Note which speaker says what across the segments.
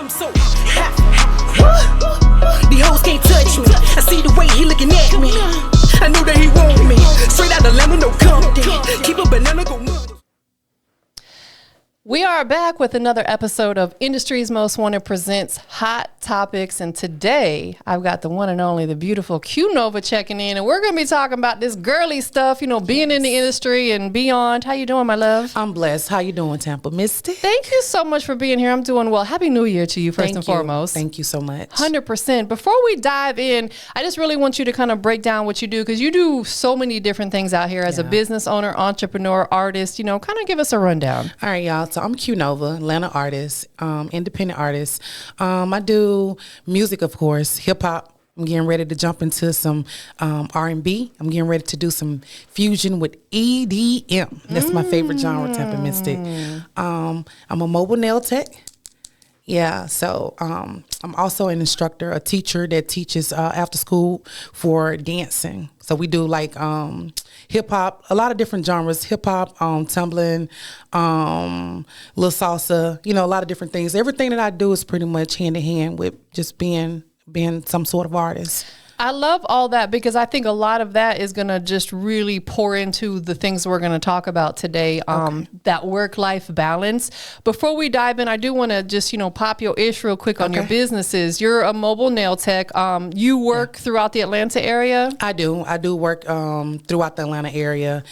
Speaker 1: I'm so hot. These hoes can't touch me. I see the way he looking at me. I knew that he want me. Straight out Atlanta, no Compton. Keep a banana go nuts.
Speaker 2: We are back with another episode of Industry's Most Wanted presents Hot Topics, and today I've got the one and only, the beautiful Qnova checking in, and we're going to be talking about this girly stuff, you know, being in the industry and beyond. How you doing, my love?
Speaker 3: I'm blessed. How you doing, Tampa Misty?
Speaker 2: Thank you so much for being here. I'm doing well. Happy New Year to you, first and foremost.
Speaker 3: Thank you so much.
Speaker 2: 100%. Before we dive in, I just really want you to kind of break down what you do, because you do so many different things out here as a business owner, entrepreneur, artist. You know, kind of give us a rundown.
Speaker 3: All right, y'all. So I'm Qnova, Atlanta artist, independent artist. I do music, of course, hip hop. I'm getting ready to jump into some R&B. I'm getting ready to do some fusion with EDM. That's my favorite genre, Tampa Mystic. I'm a mobile nail tech. Yeah, so I'm also an instructor, a teacher that teaches after school for dancing. So we do like hip hop, a lot of different genres, hip hop, tumbling, little salsa, you know, a lot of different things. Everything that I do is pretty much hand in hand with just being some sort of artist.
Speaker 2: I love all that, because I think a lot of that is going to just really pour into the things we're going to talk about today, that work-life balance. Before we dive in, I do want to just, you know, pop your ish real quick on your businesses. You're a mobile nail tech. You work throughout the Atlanta area? I do work throughout the Atlanta area.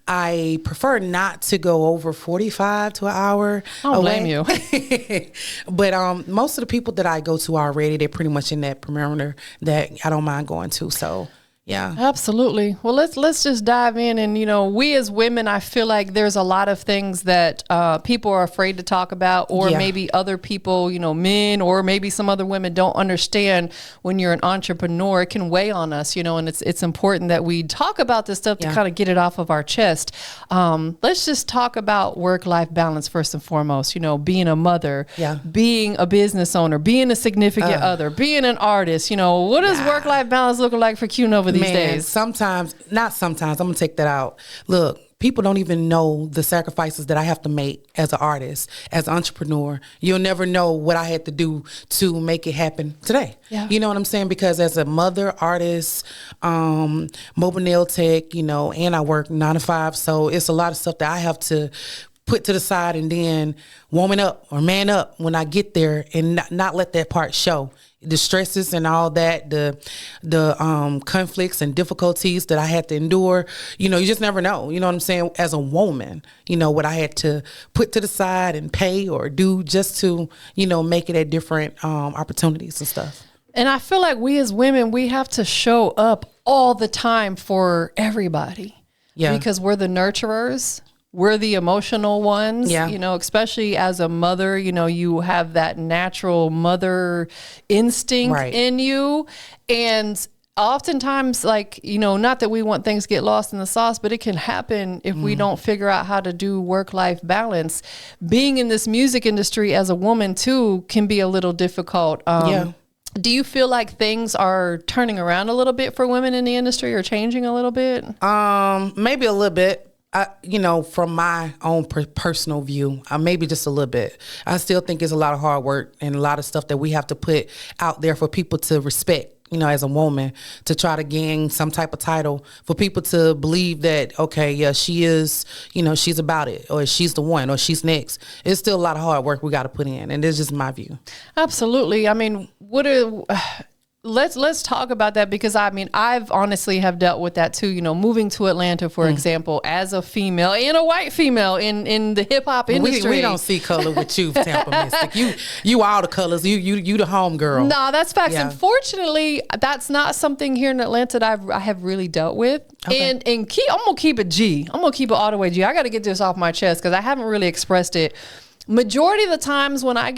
Speaker 2: I prefer not to go over 45 to an hour. I don't blame you.
Speaker 3: But most of the people that I go to already, they're pretty much in that perimeter that I don't mind going to. So yeah, absolutely.
Speaker 2: Well, let's just dive in. And, you know, we as women, I feel like there's a lot of things that people are afraid to talk about, or maybe other people, you know, men or maybe some other women don't understand. When you're an entrepreneur, it can weigh on us, you know, and it's important that we talk about this stuff to kind of get it off of our chest. Let's just talk about work-life balance first and foremost, you know, being a mother, being a business owner, being a significant other, being an artist, you know, what does work-life balance look like for Qnova these days?
Speaker 3: Sometimes, I'm gonna take that out. Look, people don't even know the sacrifices that I have to make as an artist, as an entrepreneur. You'll never know what I had to do to make it happen today. Yeah. You know what I'm saying? Because as a mother, artist, mobile nail tech, you know, and I work 9 to 5, so it's a lot of stuff that I have to put to the side and then woman up or man up when I get there, and not let that part show. The stresses and all that, the conflicts and difficulties that I had to endure, you know, you just never know, you know what I'm saying? As a woman, you know, what I had to put to the side and pay or do just to, you know, make it at different opportunities and stuff.
Speaker 2: And I feel like we as women, we have to show up all the time for everybody. Yeah. Because we're the nurturers. We're the emotional ones, you know, especially as a mother, you know, you have that natural mother instinct in you. And oftentimes, like, you know, not that we want things to get lost in the sauce, but it can happen if we don't figure out how to do work-life balance. Being in this music industry as a woman, too, can be a little difficult. Do you feel like things are turning around a little bit for women in the industry, or changing a little bit?
Speaker 3: Maybe a little bit. You know, from my own personal view, maybe just a little bit. I still think it's a lot of hard work and a lot of stuff that we have to put out there for people to respect, you know, as a woman, to try to gain some type of title, for people to believe that, okay, yeah, she is, you know, she's about it, or she's the one, or she's next. It's still a lot of hard work we got to put in, and it's just my view.
Speaker 2: Absolutely. I mean, Let's talk about that, because I mean, I've honestly have dealt with that too, you know, moving to Atlanta, for example, as a female and a white female in the hip hop industry.
Speaker 3: We don't see color with you, Tampa Mystic. You all the colors. You the home girl.
Speaker 2: No, that's facts. Yeah. Unfortunately, that's not something here in Atlanta that I have really dealt with. Okay. And I'm gonna keep it G. I'm gonna keep it all the way G. I got to get this off my chest, because I haven't really expressed it. Majority of the times when I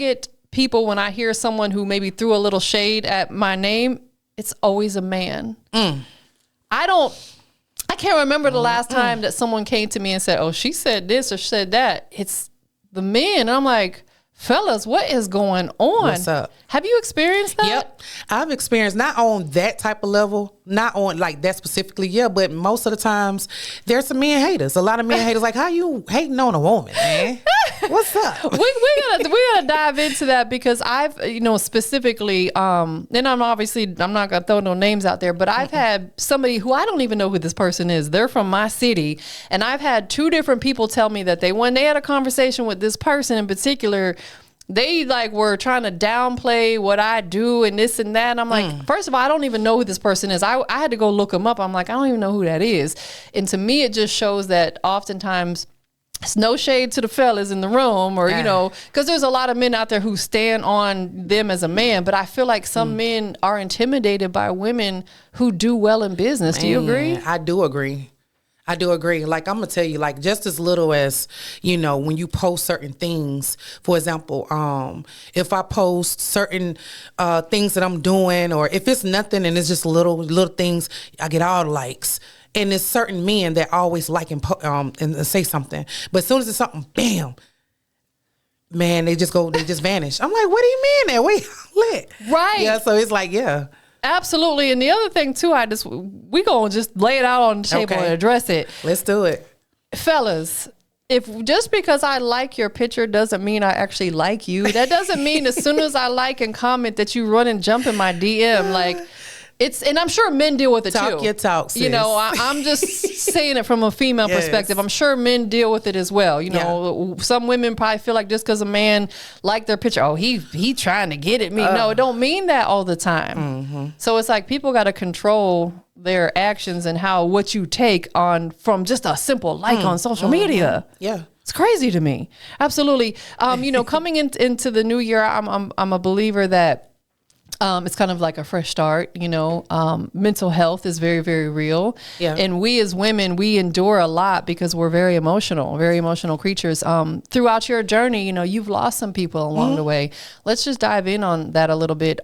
Speaker 2: hear someone who maybe threw a little shade at my name, it's always a man. I can't remember the last time that someone came to me and said, oh, she said this or said that. It's the men. And I'm like, Fellas, what is going on?
Speaker 3: What's up?
Speaker 2: Have you experienced that?
Speaker 3: Yep. I've experienced, not on that type of level, not on like that specifically, but most of the times there's some men haters. A lot of men haters like, how you hating on a woman, man? What's up?
Speaker 2: We're gonna dive into that because I've, specifically, and I'm not gonna throw no names out there, but I've had somebody who I don't even know who this person is. They're from my city, and I've had two different people tell me that when they had a conversation with this person in particular, they like were trying to downplay what I do and this and that. And I'm like, first of all, I don't even know who this person is. I had to go look them up. I'm like, I don't even know who that is. And to me, it just shows that oftentimes it's no shade to the fellas in the room or, because there's a lot of men out there who stand on them as a man. But I feel like some men are intimidated by women who do well in business. Do you agree?
Speaker 3: I do agree. Like, I'm going to tell you, like, just as little as, when you post certain things, for example, if I post certain things that I'm doing, or if it's nothing and it's just little things, I get all the likes. And there's certain men that always like and say something. But as soon as it's something, bam, man, they just vanish. I'm like, what do you mean that? Wait, lit.
Speaker 2: Right.
Speaker 3: Yeah, so it's like, yeah.
Speaker 2: Absolutely. And the other thing too, we gonna just lay it out on the table and address it.
Speaker 3: Let's do it.
Speaker 2: Fellas, if just because I like your picture doesn't mean I actually like you. That doesn't mean as soon as I like and comment that you run and jump in my DM. Like, and I'm sure men deal with it too.
Speaker 3: Talk your talk, sis.
Speaker 2: I'm just saying it from a female perspective. I'm sure men deal with it as well. Some women probably feel like just because a man liked their picture, oh, he trying to get at me. No, it don't mean that all the time. Mm-hmm. So it's like people got to control their actions and what you take on from just a simple like on social media.
Speaker 3: Yeah.
Speaker 2: It's crazy to me. Absolutely. Coming into the new year, I'm a believer that it's kind of like a fresh start, mental health is very, very real. Yeah. And we as women, we endure a lot because we're very emotional creatures. Throughout your journey, you've lost some people along the way. Let's just dive in on that a little bit.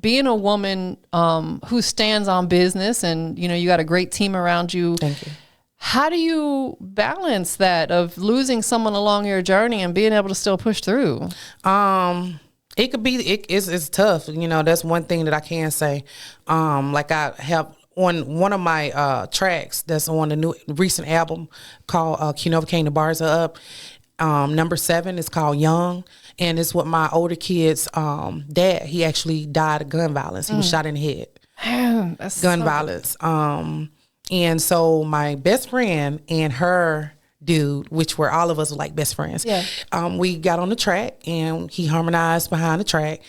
Speaker 2: Being a woman who stands on business and, you got a great team around you.
Speaker 3: Thank you.
Speaker 2: How do you balance that of losing someone along your journey and being able to still push through?
Speaker 3: It could be, it's tough. That's one thing that I can say. Like I have on one of my tracks that's on the new recent album called Qnova Came the Bars Are Up. Number 7 is called Young. And it's with my older kid's dad. He actually died of gun violence. He was shot in the head.
Speaker 2: Man, that's
Speaker 3: gun violence. And so my best friend and her dude, which were all of us like best friends. Yeah. We got on the track and he harmonized behind the track.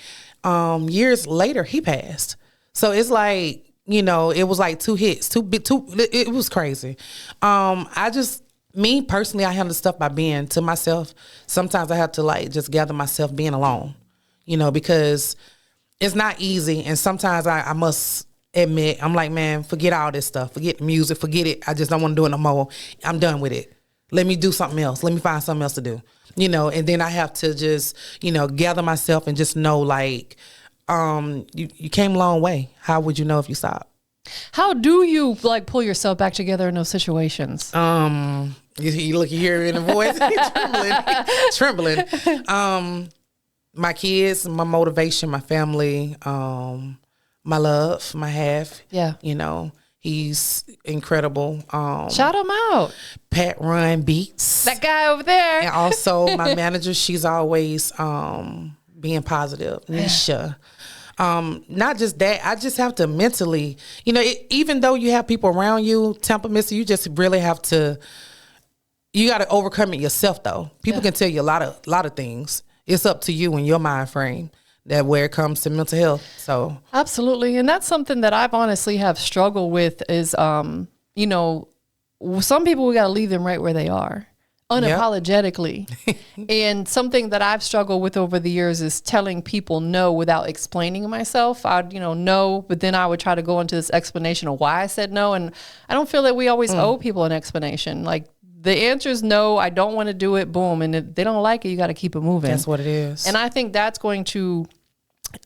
Speaker 3: Years later, he passed. So it's like, it was like 2 hits, it was crazy. Me personally, I handle stuff by being to myself. Sometimes I have to like just gather myself being alone, because it's not easy. And sometimes I must admit, I'm like, man, forget all this stuff. Forget the music, forget it. I just don't want to do it no more. I'm done with it. Let me do something else. Let me find something else to do, and then I have to just, gather myself and just know like, you came a long way. How would you know if you stopped?
Speaker 2: How do you like pull yourself back together in those situations?
Speaker 3: You hear it in the voice, trembling. My kids, my motivation, my family, my love, my half.
Speaker 2: Yeah.
Speaker 3: He's incredible.
Speaker 2: Shout him out.
Speaker 3: Pat Run Beats.
Speaker 2: That guy over there.
Speaker 3: And also my manager, she's always being positive. Nisha. Not just that, I just have to mentally, even though you have people around you, temperaments, you just really have to, you got to overcome it yourself though. People can tell you a lot of things. It's up to you and your mind frame. That where it comes to mental health. So
Speaker 2: absolutely. And that's something that I've honestly have struggled with is, some people, we got to leave them right where they are unapologetically. Yep. And something that I've struggled with over the years is telling people no without explaining myself. I'd, no, but then I would try to go into this explanation of why I said no. And I don't feel that we always owe people an explanation. Like, the answer is no, I don't want to do it, boom. And if they don't like it, you got to keep it moving.
Speaker 3: That's what it is.
Speaker 2: And I think that's going to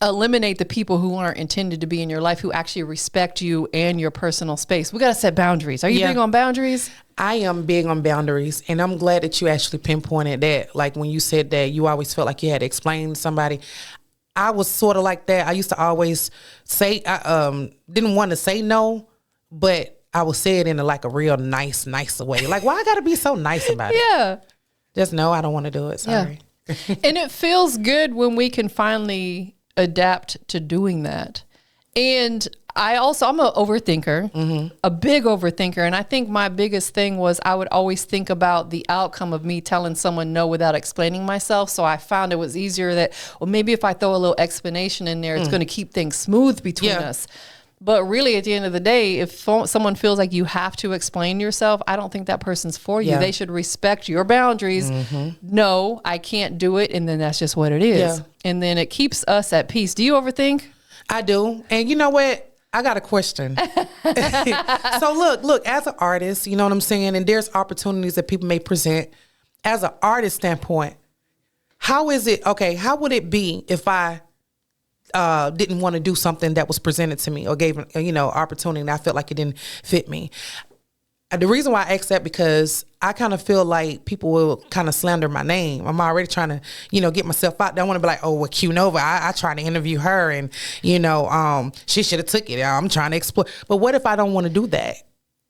Speaker 2: eliminate the people who aren't intended to be in your life, who actually respect you and your personal space. We got to set boundaries. Are you big on boundaries?
Speaker 3: I am big on boundaries, and I'm glad that you actually pinpointed that. Like when you said that you always felt like you had to explain to somebody. I was sort of like that. I used to always say, I didn't want to say no, but I would say it in a real nice way. Like, why I got to be so nice about it?
Speaker 2: Yeah.
Speaker 3: Just no, I don't want to do it. Sorry.
Speaker 2: Yeah. And it feels good when we can finally adapt to doing that. And I'm an overthinker, a big overthinker. And I think my biggest thing was I would always think about the outcome of me telling someone no without explaining myself. So I found it was easier that, well, maybe if I throw a little explanation in there, it's going to keep things smooth between us. But really, at the end of the day, if someone feels like you have to explain yourself, I don't think that person's for you.
Speaker 3: Yeah.
Speaker 2: They should respect your boundaries. No, I can't do it. And then that's just what it is.
Speaker 3: Yeah.
Speaker 2: And then it keeps us at peace. Do you overthink?
Speaker 3: I do. And you know what? I got a question. So look, as an artist, you know what I'm saying? And there's opportunities that people may present. As an artist standpoint, how would it be if I didn't want to do something that was presented to me or gave opportunity and I felt like it didn't fit me? The reason why I ask that, because I kind of feel like people will kind of slander my name. I'm already trying to, get myself out there. I want to be like, oh, well, Qnova, I tried to interview her and, she should have took it. I'm trying to explore. But what if I don't want to do that?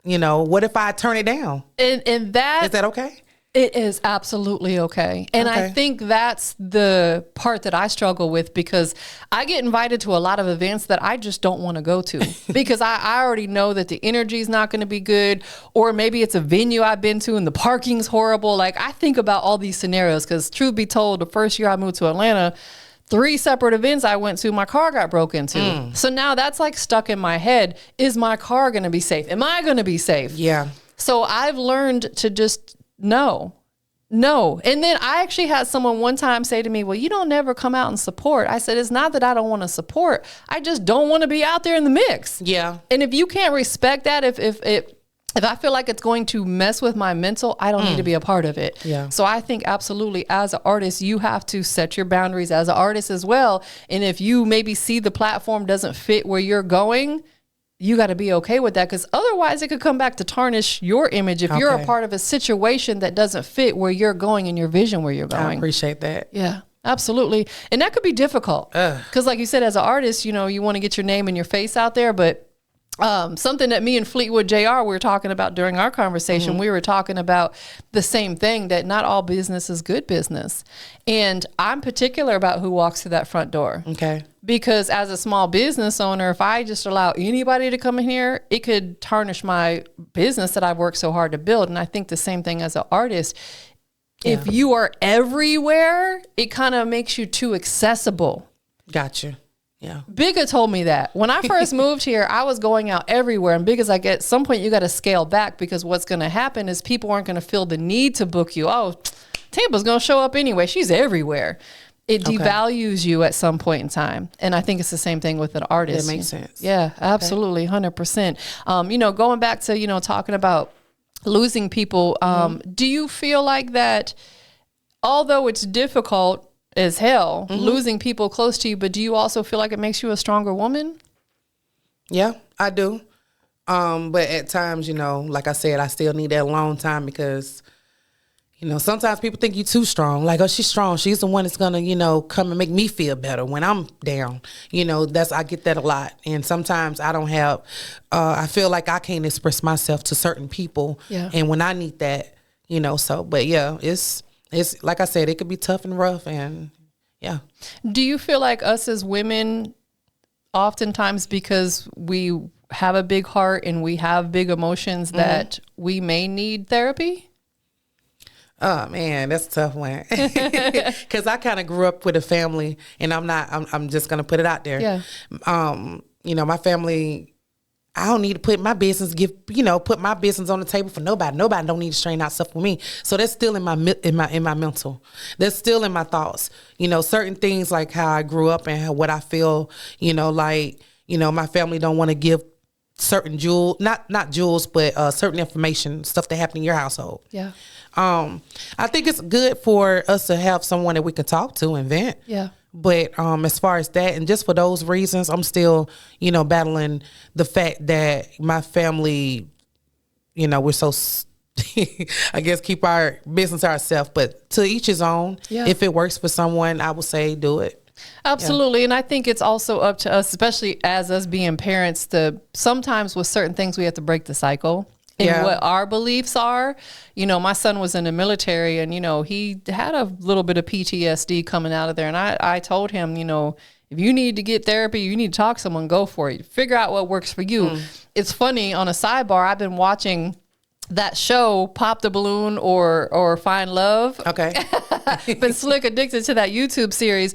Speaker 3: What if I turn it down?
Speaker 2: And that...
Speaker 3: Is that okay?
Speaker 2: It is absolutely okay. And I think that's the part that I struggle with, because I get invited to a lot of events that I just don't want to go to because I already know that the energy is not going to be good, or maybe it's a venue I've been to and the parking's horrible. Like, I think about all these scenarios because, truth be told, the first year I moved to Atlanta, 3 separate events I went to, my car got broke into. So now that's like stuck in my head. Is my car going to be safe? Am I going to be safe?
Speaker 3: Yeah.
Speaker 2: So I've learned to just... No. And then I actually had someone one time say to me, well, you don't never come out and support. I said, it's not that I don't want to support. I just don't want to be out there in the mix.
Speaker 3: Yeah.
Speaker 2: And if you can't respect that, if I feel like it's going to mess with my mental, I don't need to be a part of it.
Speaker 3: Yeah.
Speaker 2: So I think absolutely, as an artist, you have to set your boundaries as an artist as well. And if you maybe see the platform doesn't fit where you're going, you got to be okay with that, because otherwise it could come back to tarnish your image if you're a part of a situation that doesn't fit where you're going and your vision where you're going.
Speaker 3: I appreciate that.
Speaker 2: Yeah, absolutely. And that could be difficult because like you said, as an artist, you want to get your name and your face out there, but something that me and Fleetwood JR, we were talking about during our conversation, we were talking about the same thing, that not all business is good business. And I'm particular about who walks through that front door.
Speaker 3: Okay.
Speaker 2: Because as a small business owner, if I just allow anybody to come in here, it could tarnish my business that I've worked so hard to build. And I think the same thing as an artist. Yeah. If you are everywhere, it kind of makes you too accessible.
Speaker 3: Gotcha. Yeah.
Speaker 2: Bigga told me that. When I first moved here, I was going out everywhere. And Bigga's like, at some point, you got to scale back, because what's going to happen is people aren't going to feel the need to book you. Oh, Tampa's going to show up anyway. She's everywhere. It devalues you at some point in time. And I think it's the same thing with an artist.
Speaker 3: That makes sense.
Speaker 2: Yeah, absolutely. 100%. Going back to, talking about losing people, do you feel like that, although it's difficult as hell, losing people close to you, but do you also feel like it makes you a stronger woman?
Speaker 3: Yeah, I do. But at times, like I said, I still need that alone time, because sometimes people think you're too strong. Like, oh, she's strong. She's the one that's going to, come and make me feel better when I'm down. I get that a lot. And sometimes I don't have, I feel like I can't express myself to certain people.
Speaker 2: Yeah.
Speaker 3: And when I need that, but yeah, it's like I said, it could be tough and rough, and yeah.
Speaker 2: Do you feel like us as women, oftentimes because we have a big heart and we have big emotions, that we may need therapy?
Speaker 3: Oh man, that's a tough one. Because I kind of grew up with a family, and I'm just gonna put it out there.
Speaker 2: Yeah.
Speaker 3: My family, I don't need to put my business put my business on the table for nobody. Nobody don't need to strain out stuff with me. So that's still in my mental. That's still in my thoughts. Certain things, like how I grew up and what I feel. My family don't want to give certain not jewels, but certain information, stuff that happened in your household.
Speaker 2: Yeah.
Speaker 3: I think it's good for us to have someone that we can talk to and vent.
Speaker 2: Yeah.
Speaker 3: But as far as that, and just for those reasons, I'm still, battling the fact that my family, we're so, I guess, keep our business to ourselves. But to each his own. Yeah. If it works for someone, I would say do it.
Speaker 2: Absolutely. Yeah. And I think it's also up to us, especially as us being parents, to sometimes with certain things we have to break the cycle. And what our beliefs are. My son was in the military and, he had a little bit of PTSD coming out of there. And I told him, if you need to get therapy, you need to talk to someone, go for it. Figure out what works for you. It's funny, on a sidebar, I've been watching that show, Pop the Balloon or Find Love.
Speaker 3: Okay.
Speaker 2: Been slick addicted to that YouTube series.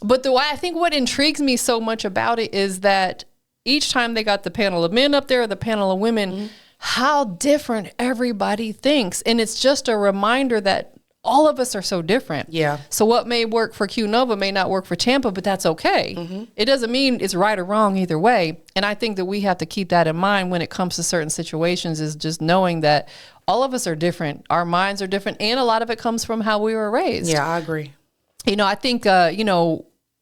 Speaker 2: But I think what intrigues me so much about it is that each time they got the panel of men up there, or the panel of women, how different everybody thinks. And it's just a reminder that all of us are so different. Yeah. So what may work for Qnova may not work for Tampa, but that's okay. It doesn't mean it's right or wrong either way. And I think that we have to keep that in mind when it comes to certain situations, is just knowing that all of us are different. Our minds are different. And a lot of it comes from how we were raised.
Speaker 3: Yeah, I agree.
Speaker 2: I think,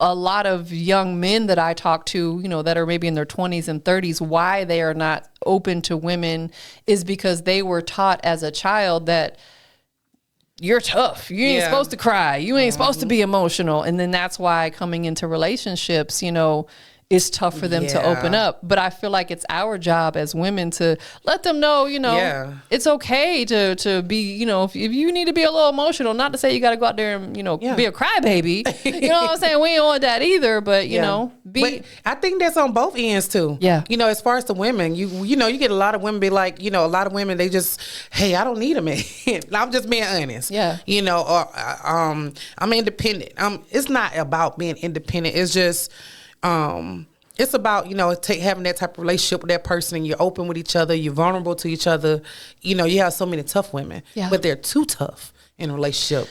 Speaker 2: a lot of young men that I talk to, that are maybe in their 20s and 30s, why they are not open to women is because they were taught as a child that you're tough. You ain't supposed to cry. You ain't supposed to be emotional. And then that's why coming into relationships, it's tough for them to open up. But I feel like it's our job as women to let them know, it's okay to be, if you need to be a little emotional, not to say you got to go out there and, be a crybaby. You know what I'm saying? We ain't want that either, but,
Speaker 3: But I think that's on both ends too. Yeah. As far as the women, you get a lot of women be like, a lot of women, they just, hey, I don't need a man. I'm just being honest. Yeah. Or I'm independent. It's not about being independent. It's just, it's about, having that type of relationship with that person, and you're open with each other, you're vulnerable to each other. You have so many tough women, but they're too tough in a relationship.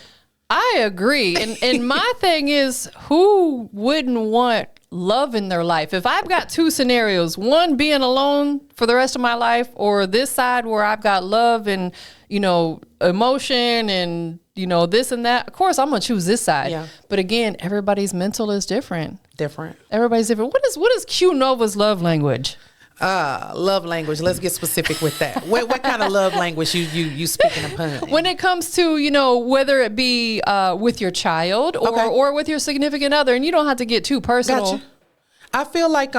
Speaker 2: I agree. And my thing is, who wouldn't want love in their life? If I've got two scenarios, one being alone for the rest of my life, or this side where I've got love and, emotion and, this and that, of course I'm going to choose this side. Yeah. But again, everybody's mental is different. Everybody's different. What is Qnova's love language?
Speaker 3: Love language. Let's get specific with that. What kind of love language you speaking upon?
Speaker 2: When it comes to, whether it be with your child or with your significant other, and you don't have to get too personal.
Speaker 3: Gotcha. I feel like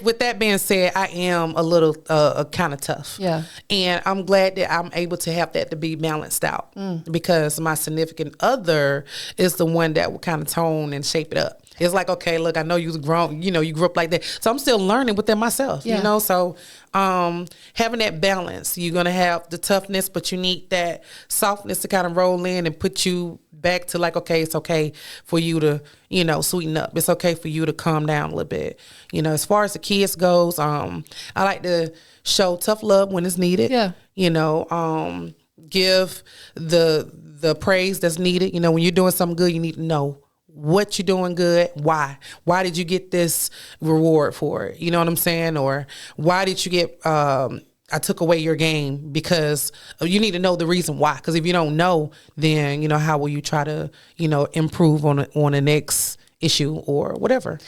Speaker 3: with that being said, I am a little kind of tough. Yeah. And I'm glad that I'm able to have that to be balanced out, because my significant other is the one that will kind of tone and shape it up. It's like, okay, look, I know you grown, you grew up like that. So I'm still learning within myself, so having that balance, you're going to have the toughness, but you need that softness to kind of roll in and put you back to like, okay, it's okay for you to, sweeten up. It's okay for you to calm down a little bit. As far as the kids goes, I like to show tough love when it's needed. Yeah. Give the praise that's needed. When you're doing something good, you need to know what you're doing good, why did you get this reward for it? You know what I'm saying? Or why did you get, I took away your game, because you need to know the reason why. Because if you don't know, then, how will you try to, improve on the next issue or whatever.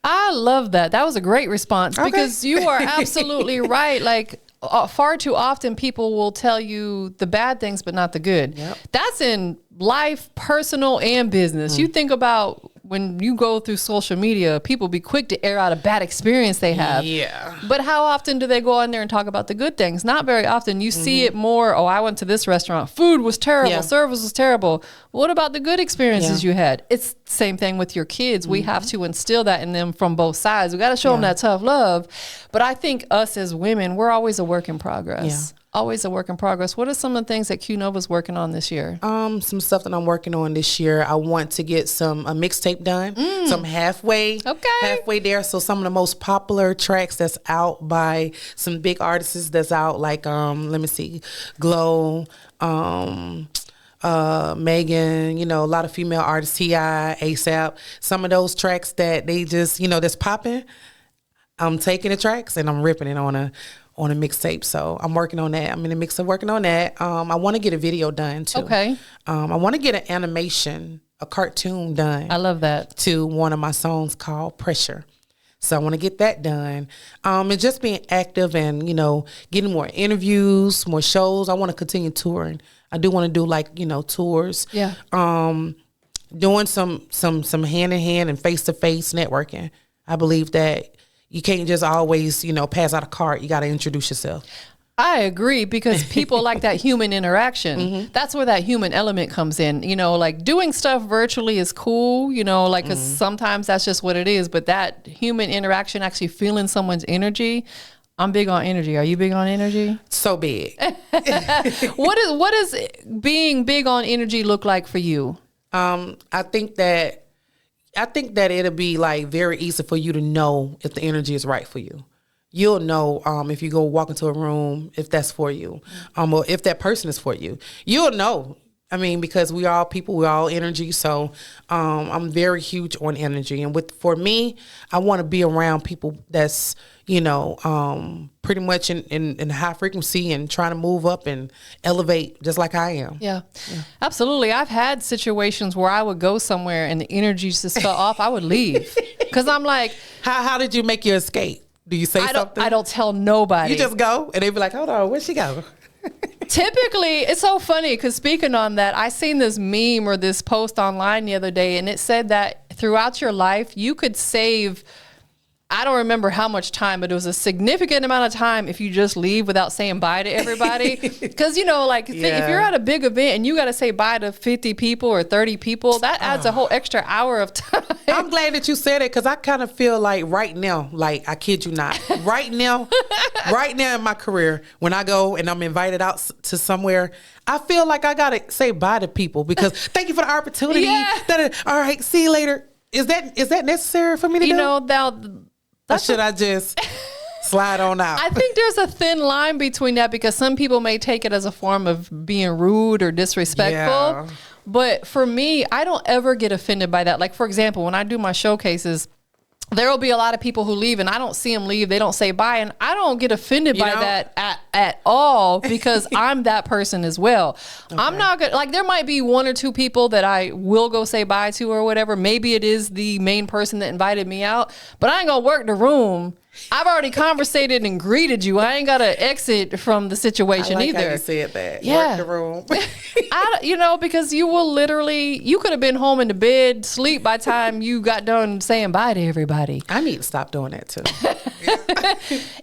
Speaker 2: I love that. That was a great response, because you are absolutely right. Like, far too often people will tell you the bad things, but not the good. Yep. That's in life, personal and business. You think about when you go through social media, people be quick to air out a bad experience they have. Yeah. But how often do they go on there and talk about the good things? Not very often. You see it more, I went to this restaurant, food was terrible, service was terrible. What about the good experiences you had? It's the same thing with your kids. We have to instill that in them from both sides. We got to show them that tough love. But I think us as women, we're always a work in progress. Always a work in progress. What are some of the things that Qnova's working on this year?
Speaker 3: Some stuff that I'm working on this year. I want to get a mixtape done. So I'm halfway there. So some of the most popular tracks that's out by some big artists that's out, like let me see, Glow, Megan, a lot of female artists, T.I., ASAP. Some of those tracks that they just, that's popping. I'm taking the tracks and I'm ripping it on on a mixtape. So I'm working on that. I'm in the mix of working on that. I want to get a video done too.
Speaker 2: Okay.
Speaker 3: I want to get an animation, a cartoon done.
Speaker 2: I love that.
Speaker 3: To one of my songs called Pressure. So I want to get that done. And just being active and, you know, getting more interviews, more shows. I want to continue touring. I do want to do like, you know, tours.
Speaker 2: Yeah.
Speaker 3: Doing some hand in hand and face to face networking. I believe that you can't just always, you know, pass out a card. You got to introduce yourself.
Speaker 2: I agree, because people like that human interaction. Mm-hmm. That's where that human element comes in. You know, like doing stuff virtually is cool, you know, like, because sometimes that's just what it is. But that human interaction, actually feeling someone's energy. I'm big on energy. Are you big on energy?
Speaker 3: So big.
Speaker 2: What does being big on energy look like for you?
Speaker 3: I think that it'll be like very easy for you to know if the energy is right for you. You'll know if you go walk into a room, if that's for you, or if that person is for you. You'll know. I mean, because we all people, we're all energy. So I'm very huge on energy. And for me, I want to be around people that's, you know, pretty much in high frequency and trying to move up and elevate just like I am.
Speaker 2: Yeah, absolutely. I've had situations where I would go somewhere and the energy just fell off. I would leave because I'm like,
Speaker 3: how did you make your escape? Do you say something?
Speaker 2: I don't tell nobody.
Speaker 3: You just go and they be like, hold on, where'd she go?
Speaker 2: Typically, it's so funny because speaking on that, I seen this meme or this post online the other day, and it said that throughout your life, you could save, I don't remember how much time, but it was a significant amount of time if you just leave without saying bye to everybody. Because, you know, like if you're at a big event and you got to say bye to 50 people or 30 people, that adds a whole extra hour of time.
Speaker 3: I'm glad that you said it, because I kind of feel like right now, like I kid you not, right now in my career, when I go and I'm invited out to somewhere, I feel like I got to say bye to people because thank you for the opportunity. Yeah. All right, see you later. Is that necessary for me to do?
Speaker 2: You know,
Speaker 3: or should I just slide on out?
Speaker 2: I think there's a thin line between that, because some people may take it as a form of being rude or disrespectful. Yeah. But for me, I don't ever get offended by that. Like, for example, when I do my showcases, there will be a lot of people who leave and I don't see them leave. They don't say bye. And I don't get offended by that at all, because I'm that person as well. Okay. I'm not good. Like, there might be one or two people that I will go say bye to or whatever. Maybe it is the main person that invited me out, but I ain't gonna work the room. I've already conversated and greeted you. I ain't got to exit from the situation
Speaker 3: I like
Speaker 2: either.
Speaker 3: How you said that.
Speaker 2: Yeah.
Speaker 3: Work the room.
Speaker 2: You know, because you will literally, you could have been home in the bed, sleep by the time you got done saying bye to everybody.
Speaker 3: I need to stop doing that too.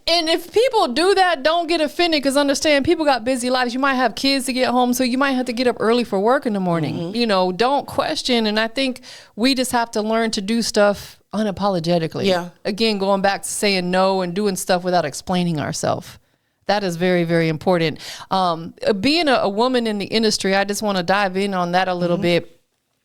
Speaker 2: And if people do that, don't get offended, because understand people got busy lives. You might have kids to get home, so you might have to get up early for work in the morning. Mm-hmm. You know, don't question. And I think we just have to learn to do stuff unapologetically. Yeah. Again, going back to saying no and doing stuff without explaining ourselves. That is very, very important. Being a woman in the industry, I just want to dive in on that a little bit.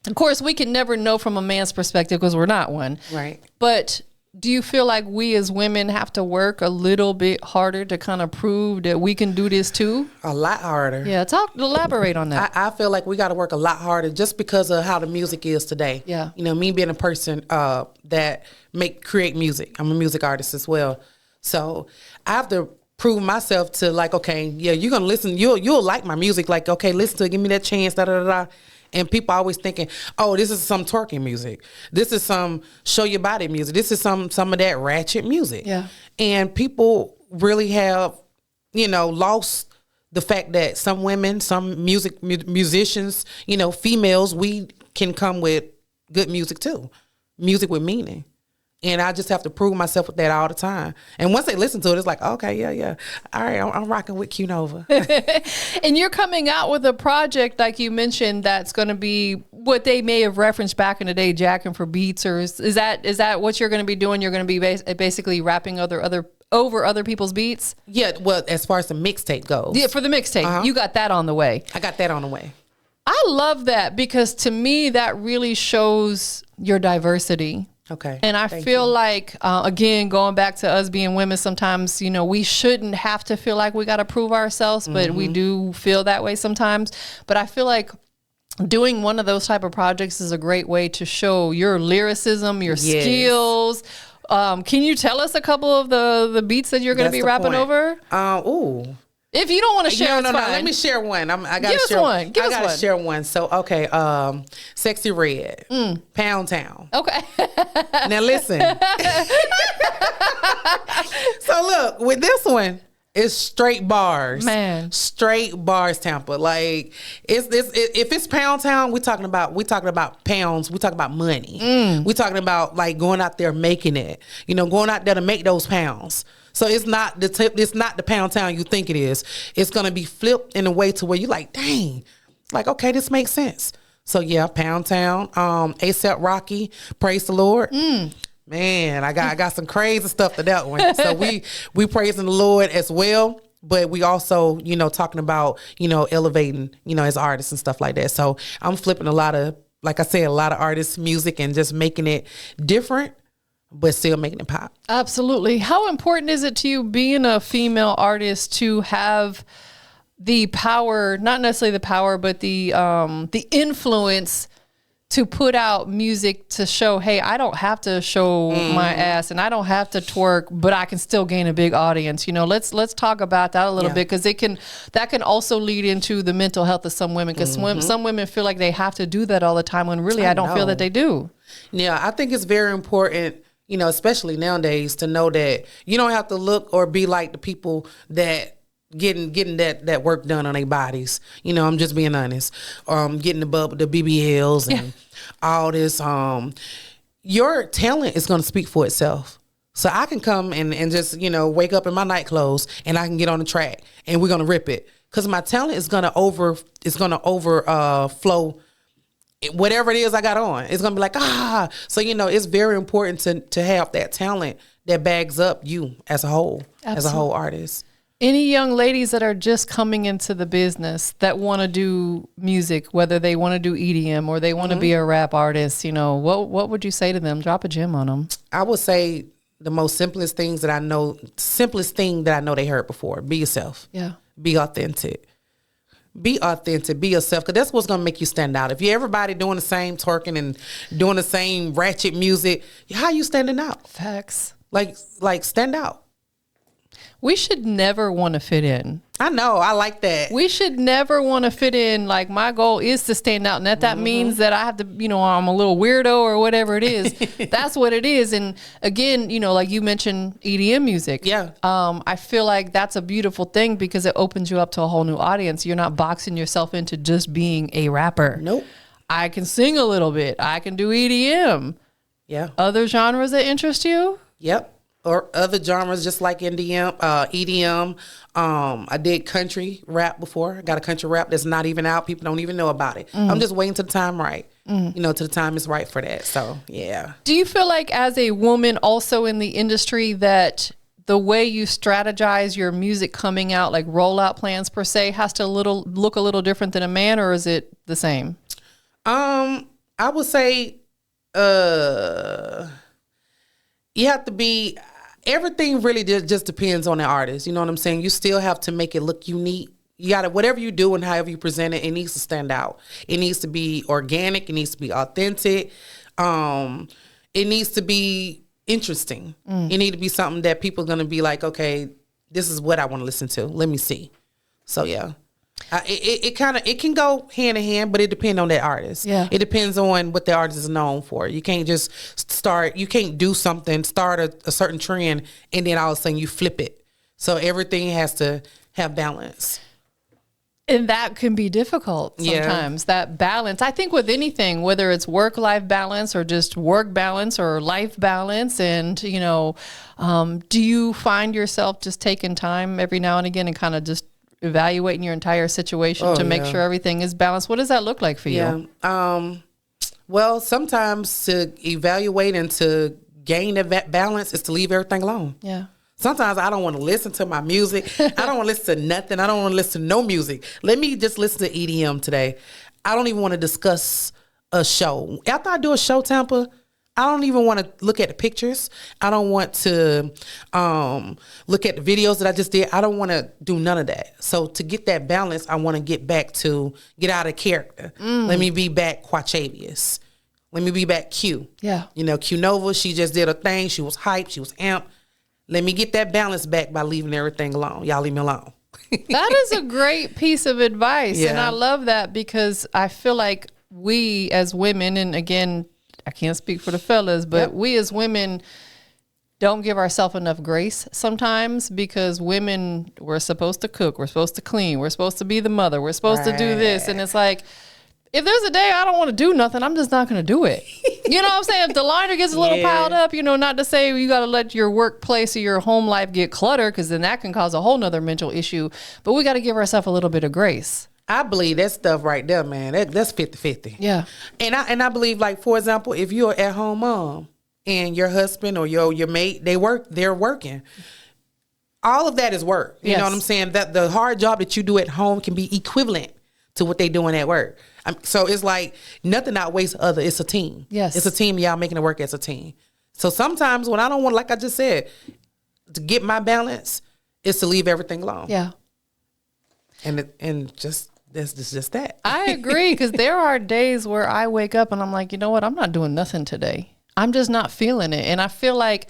Speaker 2: Of course, we can never know from a man's perspective because we're not one. Right. But do you feel like we as women have to work a little bit harder to kind of prove that we can do this too? A lot harder. Yeah, elaborate on that.
Speaker 3: I feel like we got to work a lot harder just because of how the music is today. Yeah. You know, me being a person that create music. I'm a music artist as well. So I have to prove myself to, like, okay, yeah, you're going to listen. You'll like my music. Like, okay, listen to it. Give me that chance, da-da-da-da. And people always thinking, oh, this is some twerking music. This is some show your body music. This is some of that ratchet music. Yeah. And people really have, you know, lost the fact that some women, some musicians, you know, females, we can come with good music too. Music with meaning. And I just have to prove myself with that all the time. And once they listen to it, it's like, okay, yeah. All right, I'm rocking with Qnova.
Speaker 2: And you're coming out with a project, like you mentioned, that's going to be what they may have referenced back in the day, jacking for beats, or is that what you're going to be doing? You're going to be basically rapping over other people's beats?
Speaker 3: Yeah, well, as far as the mixtape goes.
Speaker 2: Yeah, for the mixtape. You got that on the way.
Speaker 3: I got that on the way.
Speaker 2: I love that, because to me, that really shows your diversity. Okay. And I feel like, again, going back to us being women, sometimes, you know, we shouldn't have to feel like we got to prove ourselves, but we do feel that way sometimes. But I feel like doing one of those type of projects is a great way to show your lyricism, your skills, Can you tell us a couple of the beats that you're going to be rapping over?
Speaker 3: Ooh.
Speaker 2: If you don't want to share,
Speaker 3: no. Let me share one. I gotta share one. I gotta share one. So okay, Sexy Red, Pound Town.
Speaker 2: Okay.
Speaker 3: Now listen. So look, with this one, it's straight bars,
Speaker 2: man.
Speaker 3: Straight bars, Tampa. Like if it's Pound Town, we talking about pounds. We talking about money. We talking about like going out there making it. Going out there to make those pounds. So it's not the Pound Town you think it is. It's gonna be flipped in a way to where you like, dang, like okay, this makes sense. So yeah, Pound Town, ASAP Rocky, Praise the Lord. Man, I got some crazy stuff to that one. So we praising the Lord as well, but we also talking about elevating as artists and stuff like that. So I'm flipping a lot of, like I said, a lot of artists' music and just making it different, but still making it pop. Absolutely.
Speaker 2: How important is it to you, being a female artist, to have the power, not necessarily the power, but the influence to put out music to show, hey, I don't have to show my ass and I don't have to twerk, but I can still gain a big audience. Let's talk about that a little bit, because that can also lead into the mental health of some women, because some women feel like they have to do that all the time when really I don't feel that they do.
Speaker 3: Yeah, I think it's very important, especially nowadays, to know that you don't have to look or be like the people that getting that work done on their bodies. I'm just being honest. Getting the BBLs and all this. Your talent is going to speak for itself. So I can come and just, wake up in my night clothes and I can get on the track and we're going to rip it. Because my talent is going to overflow whatever it is I got on. It's going to be like, So, it's very important to have that talent that bags up you as a whole, as a whole artist.
Speaker 2: Any young ladies that are just coming into the business that want to do music, whether they want to do EDM or they want to be a rap artist, what would you say to them? Drop a gem on them.
Speaker 3: I would say the most simplest thing that I know they heard before. Be yourself.
Speaker 2: Yeah.
Speaker 3: Be authentic. Be authentic. Be yourself, because that's what's going to make you stand out. If you're everybody doing the same twerking and doing the same ratchet music, how you standing out?
Speaker 2: Facts.
Speaker 3: Like stand out.
Speaker 2: We should never want to fit in.
Speaker 3: I know. I like that.
Speaker 2: We should never want to fit in. Like, my goal is to stand out. And that means that I have to, I'm a little weirdo or whatever it is. That's what it is. And again, like you mentioned EDM music.
Speaker 3: Yeah.
Speaker 2: I feel like that's a beautiful thing, because it opens you up to a whole new audience. You're not boxing yourself into just being a rapper.
Speaker 3: Nope.
Speaker 2: I can sing a little bit. I can do EDM.
Speaker 3: Yeah.
Speaker 2: Other genres that interest you?
Speaker 3: Yep. Or other genres, just like EDM. I did country rap before. I got a country rap that's not even out. People don't even know about it. I'm just waiting till the time right. To the time is right for that. So, yeah.
Speaker 2: Do you feel like, as a woman also in the industry, that the way you strategize your music coming out, like rollout plans per se, has to look a little different than a man, or is it the same?
Speaker 3: I would say you have to be... Everything really just depends on the artist. You know what I'm saying? You still have to make it look unique. You got to, whatever you do and however you present it, it needs to stand out. It needs to be organic. It needs to be authentic. It needs to be interesting. It needs to be something that people are going to be like, okay, this is what I want to listen to. Let me see. So, yeah. It can go hand in hand, but it depends on that artist.
Speaker 2: Yeah.
Speaker 3: It depends on what the artist is known for. You can't just start a certain trend and then all of a sudden you flip it. So everything has to have balance.
Speaker 2: And that can be difficult sometimes, that balance. I think with anything, whether it's work-life balance or just work balance or life balance, and, do you find yourself just taking time every now and again and kind of just evaluating your entire situation to make sure everything is balanced? What does that look like for you?
Speaker 3: Well, sometimes to evaluate and to gain that balance is to leave everything alone.
Speaker 2: Yeah.
Speaker 3: Sometimes I don't want to listen to my music. I don't want to listen to nothing. I don't want to listen to no music. Let me just listen to EDM today. I don't even want to discuss a show. After I do a show, Tampa, I don't even want to look at the pictures. I don't want to look at the videos that I just did. I don't want to do none of that. So to get that balance, I want to get out of character. Let me be back Quachavius. Let me be back Q.
Speaker 2: Yeah.
Speaker 3: You know, Qnova, she just did a thing. She was hyped. She was amped. Let me get that balance back by leaving everything alone. Y'all leave me alone.
Speaker 2: That is a great piece of advice. Yeah. And I love that because I feel like we as women, and again, I can't speak for the fellas, but we as women don't give ourselves enough grace sometimes, because women, we're supposed to cook, we're supposed to clean, we're supposed to be the mother, we're supposed to do this. And it's like, if there's a day I don't want to do nothing, I'm just not going to do it. You know what I'm saying? If the liner gets a little piled up, you know, not to say you got to let your workplace or your home life get cluttered, because then that can cause a whole nother mental issue. But we got to give ourselves a little bit of grace. I
Speaker 3: believe that stuff right there, man. That's 50-50.
Speaker 2: Yeah.
Speaker 3: And I believe, like, for example, if you're at home mom and your husband or your mate, they're working. All of that is work. You know what I'm saying? That the hard job that you do at home can be equivalent to what they doing at work. So it's like nothing outweighs the other. It's a team.
Speaker 2: Yes.
Speaker 3: It's a team. Y'all making it work as a team. So sometimes when I don't want, like I just said, to get my balance, is to leave everything alone.
Speaker 2: Yeah.
Speaker 3: And just that's just that.
Speaker 2: I agree, because there are days where I wake up and I'm like, you know what? I'm not doing nothing today. I'm just not feeling it. And I feel like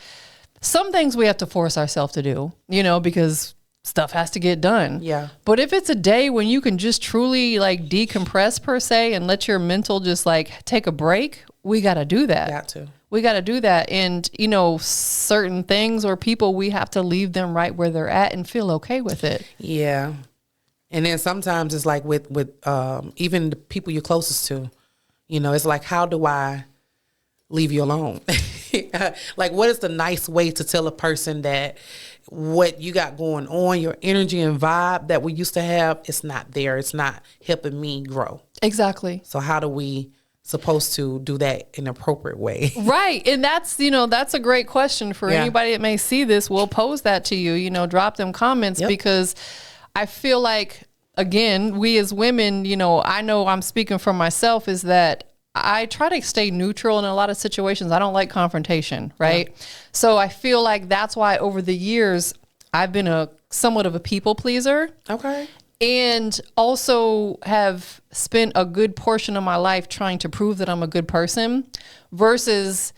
Speaker 2: some things we have to force ourselves to do, you know, because stuff has to get done.
Speaker 3: Yeah.
Speaker 2: But if it's a day when you can just truly like decompress per se and let your mental just like take a break, we got to do that. We got to do that. And, you know, certain things or people, we have to leave them right where they're at and feel okay with it.
Speaker 3: Yeah. And then sometimes it's like with even the people you're closest to, you know, it's like, how do I leave you alone? Like, what is the nice way to tell a person that what you got going on, your energy and vibe that we used to have, it's not there. It's not helping me grow.
Speaker 2: Exactly.
Speaker 3: So how do we supposed to do that in an appropriate way?
Speaker 2: Right. And that's, you know, that's a great question for anybody that may see this. We'll pose that to you, you know, drop them comments, because I feel like, again, we as women, you know I'm speaking for myself, is that I try to stay neutral in a lot of situations. I don't like confrontation, right? Yeah. So I feel like that's why over the years, I've been somewhat of a people pleaser.
Speaker 3: Okay.
Speaker 2: And also have spent a good portion of my life trying to prove that I'm a good person, versus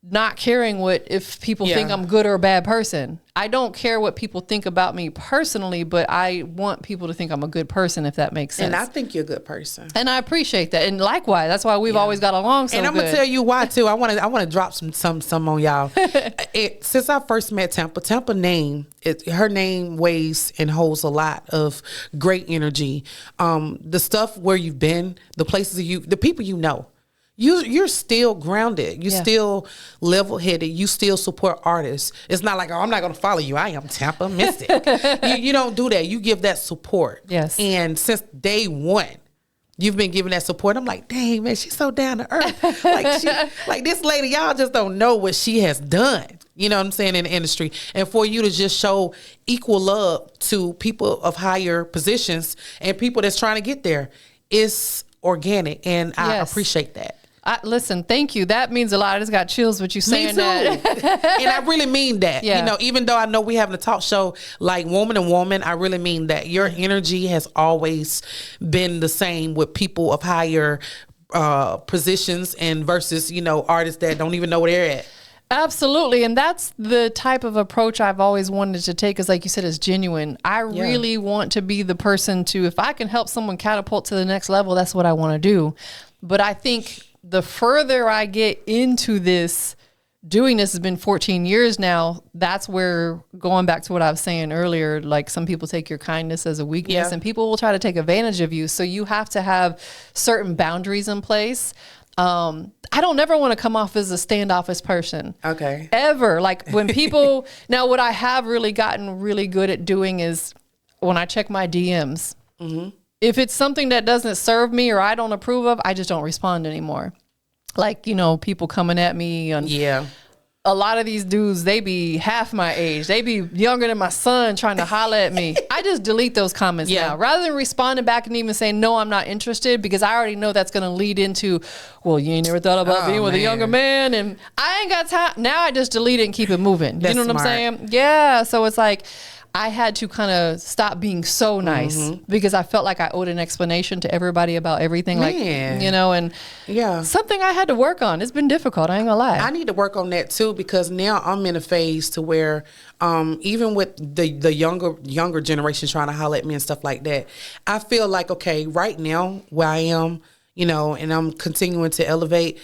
Speaker 2: not caring if people think I'm good or a bad person. I don't care what people think about me personally, but I want people to think I'm a good person, if that makes sense.
Speaker 3: And I think you're a good person.
Speaker 2: And I appreciate that. And likewise, that's why we've always got along so good.
Speaker 3: And I'm going to tell you why too. I want to drop some on y'all. Since I first met Tampa name, her name weighs and holds a lot of great energy. The stuff where you've been, the places the people you know. You're still grounded. You still level-headed. You still support artists. It's not like, oh, I'm not going to follow you. I am Tampa Mystic. you don't do that. You give that support.
Speaker 2: Yes.
Speaker 3: And since day one, you've been giving that support. I'm like, dang, man, she's so down to earth. like this lady, y'all just don't know what she has done. You know what I'm saying, in the industry. And for you to just show equal love to people of higher positions and people that's trying to get there, it's organic. And I appreciate that.
Speaker 2: Listen, thank you. That means a lot. I just got chills with you saying that.
Speaker 3: And I really mean that. Yeah. You know, even though I know we having a talk show like Woman and Woman, I really mean that. Your energy has always been the same with people of higher positions and versus, you know, artists that don't even know where they're at.
Speaker 2: Absolutely. And that's the type of approach I've always wanted to take, is like you said, is genuine. I really want to be the person if I can help someone catapult to the next level, that's what I want to do. But I think the further I get into this, doing this has been 14 years now. That's where, going back to what I was saying earlier, like some people take your kindness as a weakness and people will try to take advantage of you. So you have to have certain boundaries in place. I don't never want to come off as a standoffish person.
Speaker 3: Okay.
Speaker 2: Ever. Like when people, now what I have really gotten really good at doing is when I check my DMs, if it's something that doesn't serve me or I don't approve of, I just don't respond anymore. Like, you know, people coming at me on a lot of these dudes, they be half my age. They be younger than my son trying to holler at me. I just delete those comments now. Rather than responding back and even saying, no, I'm not interested, because I already know that's going to lead into, well, you ain't never thought about being with a younger man. And I ain't got time. Now I just delete it and keep it moving. You know what I'm saying? Yeah. So it's like, I had to kind of stop being so nice because I felt like I owed an explanation to everybody about everything.
Speaker 3: Man.
Speaker 2: Like, you know, and something I had to work on. It's been difficult. I ain't gonna lie.
Speaker 3: I need to work on that too, because now I'm in a phase to where even with the younger generation trying to holler at me and stuff like that, I feel like, okay, right now where I am, you know, and I'm continuing to elevate,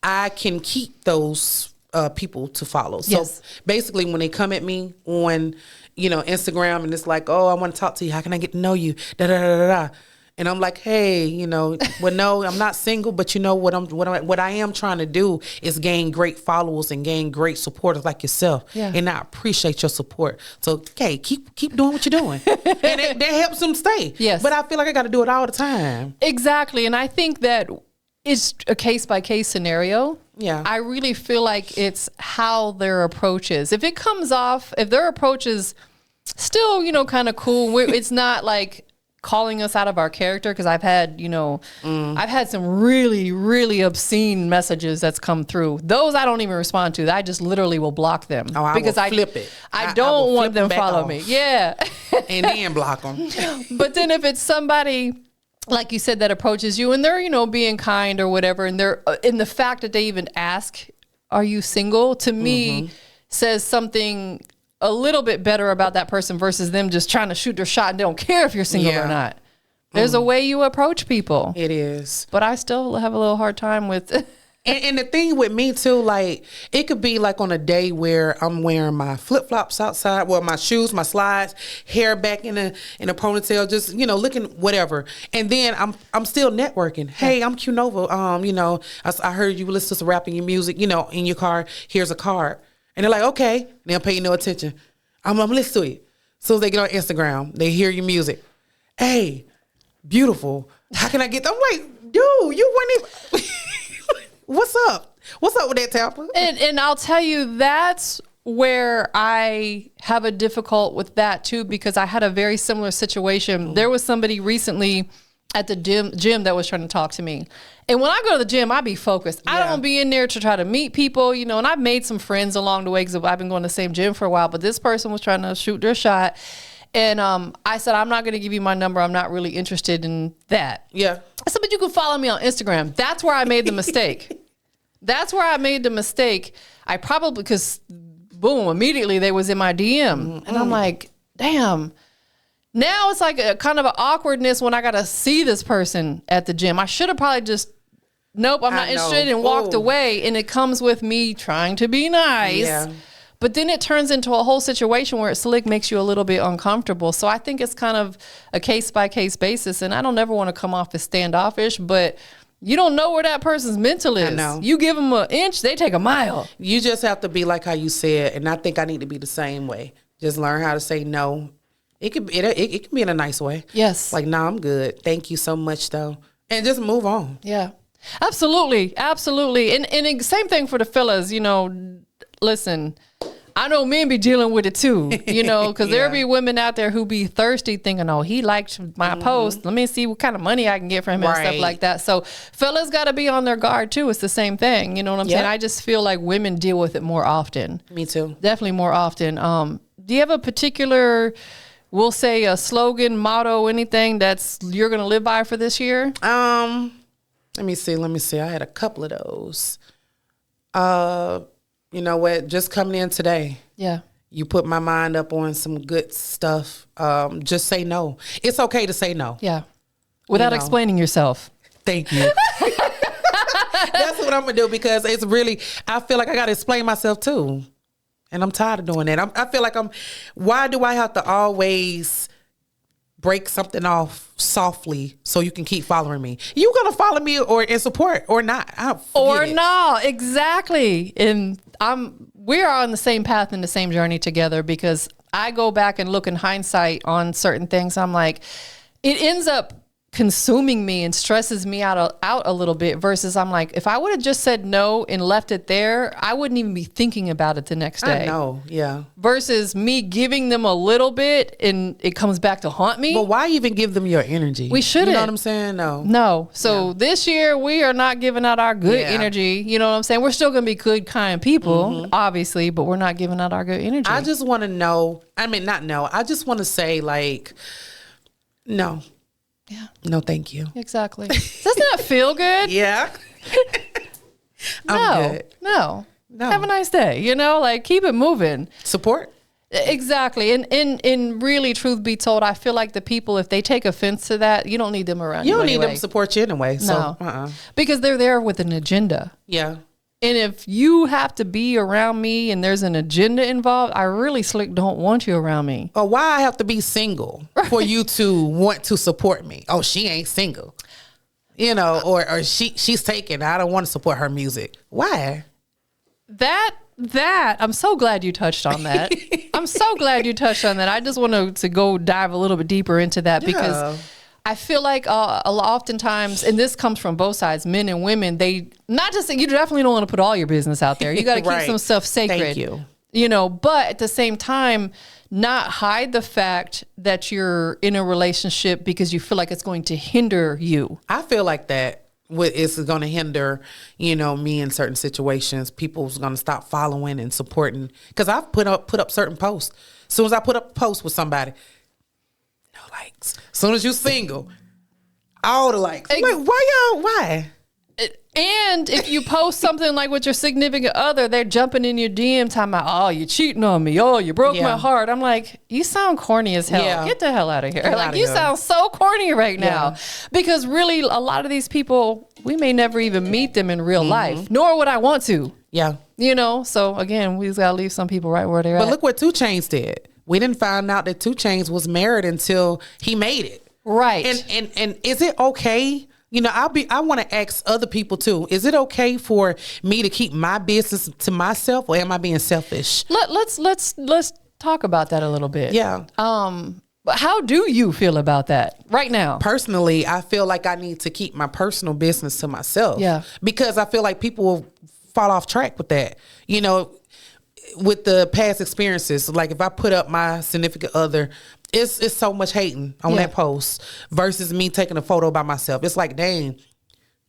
Speaker 3: I can keep those people to follow. So basically when they come at me on, you know, Instagram and it's like, oh, I want to talk to you. How can I get to know you? Da da da da da. And I'm like, hey, you know, well, no, I'm not single, but you know what I am trying to do is gain great followers and gain great supporters like yourself. Yeah. And I appreciate your support. So, okay, keep doing what you're doing. And that helps them stay.
Speaker 2: Yes.
Speaker 3: But I feel like I got to do it all the time.
Speaker 2: Exactly. And I think that it's a case-by-case scenario.
Speaker 3: Yeah.
Speaker 2: I really feel like it's how their approach is. If it comes off, if their approach is still, you know, kind of cool, it's not like calling us out of our character, because I've had, you know, I've had some really, really obscene messages that's come through. Those I don't even respond to. I just literally will block them.
Speaker 3: Oh,
Speaker 2: because
Speaker 3: I will flip it.
Speaker 2: I don't want them to follow me. Yeah.
Speaker 3: And then block them.
Speaker 2: But then if it's somebody, like you said, that approaches you and they're, you know, being kind or whatever, and they're in the fact that they even ask, are you single? To me, says something a little bit better about that person versus them just trying to shoot their shot and they don't care if you're single or not. There's a way you approach people.
Speaker 3: It is.
Speaker 2: But I still have a little hard time with
Speaker 3: and the thing with me too, like, it could be like on a day where I'm wearing my flip flops outside, well, my shoes, my slides, hair back in a ponytail, just, you know, looking whatever. And then I'm still networking. Hey, I'm Qnova. You know, I heard you listen to some rap in your music, you know, in your car. Here's a card. And they're like, okay. They'll pay you no attention. I'm listening to you. As soon as they get on Instagram, they hear your music. Hey, beautiful. How can I get them? I'm like, dude, you weren't even. What's up? What's up with that, Tapper?
Speaker 2: And I'll tell you, that's where I have a difficult with that too, because I had a very similar situation. There was somebody recently at the gym that was trying to talk to me. And when I go to the gym, I be focused. I don't be in there to try to meet people, you know, and I've made some friends along the way because I've been going to the same gym for a while, but this person was trying to shoot their shot. And I said, I'm not going to give you my number. I'm not really interested in that.
Speaker 3: Yeah.
Speaker 2: I said, but you can follow me on Instagram. That's where I made the mistake. That's where I made the mistake. I probably, because boom, immediately they was in my DM. And I'm like, damn. Now it's like a kind of an awkwardness when I got to see this person at the gym. I should have probably just, nope, I'm not interested, and walked away. And it comes with me trying to be nice. Yeah. But then it turns into a whole situation where it slick makes you a little bit uncomfortable. So I think it's kind of a case-by-case basis. And I don't ever want to come off as standoffish, but you don't know where that person's mental is. I know. You give them an inch, they take a mile.
Speaker 3: You just have to be like how you said, and I think I need to be the same way. Just learn how to say no. It can be in a nice way.
Speaker 2: Yes.
Speaker 3: Like, nah, I'm good. Thank you so much, though. And just move on.
Speaker 2: Yeah. Absolutely. Absolutely. And same thing for the fellas, you know, listen, I know men be dealing with it too, you know, because there'll be women out there who be thirsty thinking, oh, he liked my post. Let me see what kind of money I can get from him and stuff like that. So fellas got to be on their guard too. It's the same thing. You know what I'm saying? I just feel like women deal with it more often.
Speaker 3: Me too.
Speaker 2: Definitely more often. Do you have a particular, we'll say a slogan, motto, anything that's you're going to live by for this year?
Speaker 3: Let me see. I had a couple of those. You know what? Just coming in today. Yeah. You put my mind up on some good stuff. Just say no. It's okay to say no.
Speaker 2: Yeah. Without explaining yourself.
Speaker 3: Thank you. That's what I'm going to do, because it's really, I feel like I got to explain myself too. And I'm tired of doing that. I feel like why do I have to always break something off softly so you can keep following me? You gonna follow me or in support or not?
Speaker 2: No, exactly. And we're on the same path and the same journey together, because I go back and look in hindsight on certain things. I'm like, it ends up consuming me and stresses me out a little bit, versus I'm like, if I would have just said no and left it there, I wouldn't even be thinking about it the next day.
Speaker 3: I know, yeah.
Speaker 2: Versus me giving them a little bit and it comes back to haunt me.
Speaker 3: But why even give them your energy?
Speaker 2: We shouldn't.
Speaker 3: You know what I'm saying?
Speaker 2: No. So this year we are not giving out our good energy. You know what I'm saying? We're still going to be good, kind people, obviously, but we're not giving out our good energy.
Speaker 3: I just want to know. I mean, not know. I just want to say, like, no.
Speaker 2: Yeah.
Speaker 3: No, thank you.
Speaker 2: Exactly. Doesn't that feel good?
Speaker 3: Yeah. I'm good.
Speaker 2: No. Have a nice day. You know, like, keep it moving.
Speaker 3: Support.
Speaker 2: Exactly. And really, truth be told, I feel like the people, if they take offense to that, you don't need them around.
Speaker 3: You don't need them to support you anyway. So,
Speaker 2: no. Because they're there with an agenda.
Speaker 3: Yeah.
Speaker 2: And if you have to be around me and there's an agenda involved, I really slick don't want you around me.
Speaker 3: Or why I have to be single for you to want to support me? Oh, she ain't single. You know, or she's taken. I don't want to support her music. Why?
Speaker 2: That I'm so glad you touched on that. I'm so glad you touched on that. I just want to go dive a little bit deeper into that because I feel like oftentimes, and this comes from both sides, men and women, they not just, you definitely don't want to put all your business out there. You got to keep some stuff sacred.
Speaker 3: Thank you.
Speaker 2: You know, but at the same time, not hide the fact that you're in a relationship because you feel like it's going to hinder you.
Speaker 3: I feel like that it's going to hinder, you know, me in certain situations. People's going to stop following and supporting. Because I've put up certain posts. As soon as I put up a post with somebody, no likes. As soon as you're single, all the likes. Like, why?
Speaker 2: And if you post something like with your significant other, they're jumping in your DM talking about, oh, you're cheating on me. Oh, you broke my heart. I'm like, you sound corny as hell. Yeah. Get the hell out of here. Like, you sound so corny right now. Because really, a lot of these people, we may never even meet them in real life, nor would I want to. Yeah. You know, so again, we just got to leave some people right where they're at.
Speaker 3: But look what 2 Chainz did. We didn't find out that 2 Chainz was married until he made it.
Speaker 2: Right.
Speaker 3: And is it okay? You know, I want to ask other people too. Is it okay for me to keep my business to myself, or am I being selfish?
Speaker 2: Let's talk about that a little bit.
Speaker 3: Yeah.
Speaker 2: But how do you feel about that right now?
Speaker 3: Personally, I feel like I need to keep my personal business to myself. Yeah. Because I feel like people will fall off track with that. You know, with the past experiences, like if I put up my significant other, it's so much hating on that post versus me taking a photo by myself. It's like, dang,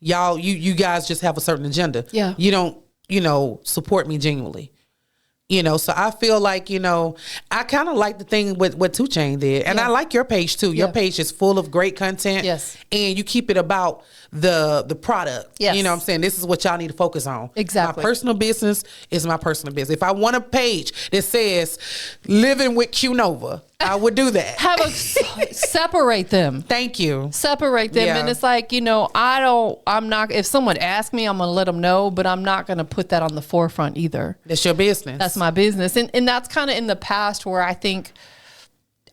Speaker 3: y'all, you guys just have a certain agenda. Yeah. You don't, you know, support me genuinely. You know, so I feel like, you know, I kind of like the thing with what 2 Chainz did. And I like your page too. Your page is full of great content. Yes. And you keep it about the product. Yes. You know what I'm saying? This is what y'all need to focus on. Exactly. My personal business is my personal business. If I want a page that says living with Qnova, I would do that.
Speaker 2: Separate them.
Speaker 3: Thank you.
Speaker 2: Separate them. Yeah. And it's like, you know, I'm not, if someone asks me, I'm going to let them know, but I'm not going to put that on the forefront either.
Speaker 3: That's your business.
Speaker 2: That's my business. And that's kind of in the past where I think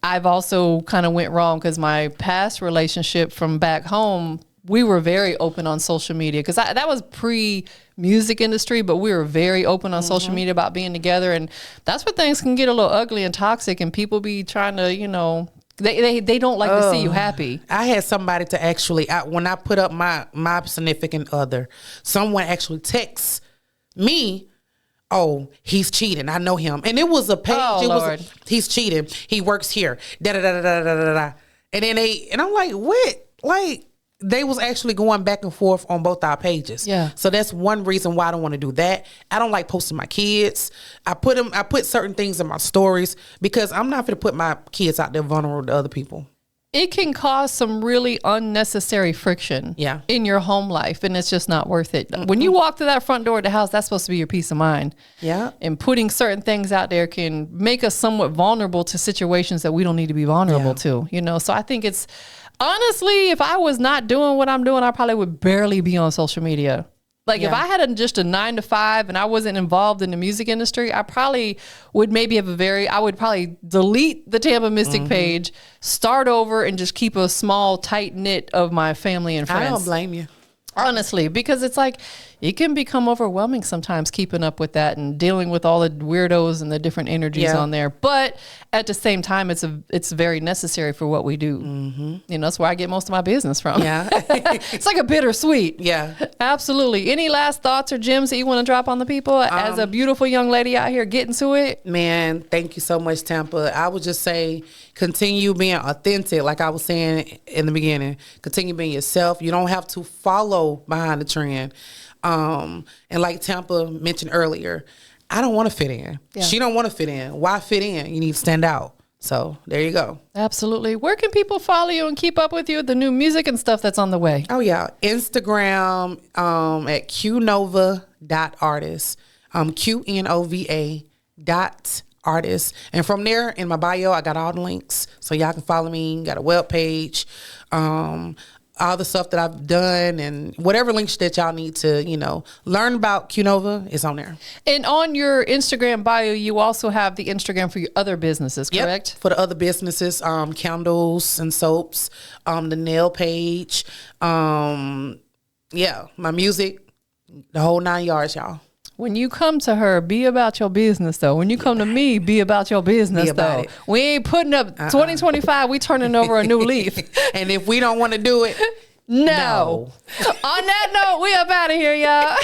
Speaker 2: I've also kind of went wrong, because my past relationship from back home, we were very open on social media, because that was pre-music industry, but we were very open on social media about being together. And that's where things can get a little ugly and toxic, and people be trying to, you know, they don't like to see you happy. I
Speaker 3: had somebody to actually, when I put up my significant other, someone actually texts me, oh, he's cheating. I know him. And it was a page.
Speaker 2: Oh, Lord.
Speaker 3: He's cheating. He works here. Da da da da da da da. And then and I'm like, what? Like, they was actually going back and forth on both our pages. Yeah. So that's one reason why I don't want to do that. I don't like posting my kids. I put certain things in my stories because I'm not going to put my kids out there vulnerable to other people.
Speaker 2: It can cause some really unnecessary friction in your home life, and it's just not worth it. When you walk to that front door of the house, that's supposed to be your peace of mind. Yeah. And putting certain things out there can make us somewhat vulnerable to situations that we don't need to be vulnerable to, you know? So I think it's, honestly, if I was not doing what I'm doing, I probably would barely be on social media. Like if I had just a 9-to-5 and I wasn't involved in the music industry, I probably would maybe have I would probably delete the Tampa Mystic page, start over, and just keep a small tight knit of my family and friends.
Speaker 3: I don't blame you.
Speaker 2: Honestly, because it's like it can become overwhelming sometimes keeping up with that and dealing with all the weirdos and the different energies on there. But at the same time, it's very necessary for what we do. Mm-hmm. You know, that's where I get most of my business from.
Speaker 3: Yeah.
Speaker 2: It's like a bittersweet.
Speaker 3: Yeah.
Speaker 2: Absolutely. Any last thoughts or gems that you want to drop on the people as a beautiful young lady out here getting to it?
Speaker 3: Man, thank you so much, Tampa. I would just say continue being authentic. Like I was saying in the beginning, continue being yourself. You don't have to follow behind the trend. And like Tampa mentioned earlier, I don't want to fit in. Yeah. She don't want to fit in. Why fit in? You need to stand out. So there you go.
Speaker 2: Absolutely. Where can people follow you and keep up with you, the new music and stuff that's on the way?
Speaker 3: Oh yeah. Instagram at Qnova.artist. Qnova.artist. And from there in my bio, I got all the links. So y'all can follow me. Got a web page. All the stuff that I've done and whatever links that y'all need to, you know, learn about Qnova is on there.
Speaker 2: And on your Instagram bio, you also have the Instagram for your other businesses, correct?
Speaker 3: Yep, for the other businesses, candles and soaps, the nail page, my music, the whole 9 yards, y'all.
Speaker 2: When you come to her, be about your business, though. When you come to me, be about your business, though. We ain't putting up 2025. We turning over a new leaf.
Speaker 3: And if we don't want to do it,
Speaker 2: no. On that note, we up out of here, y'all.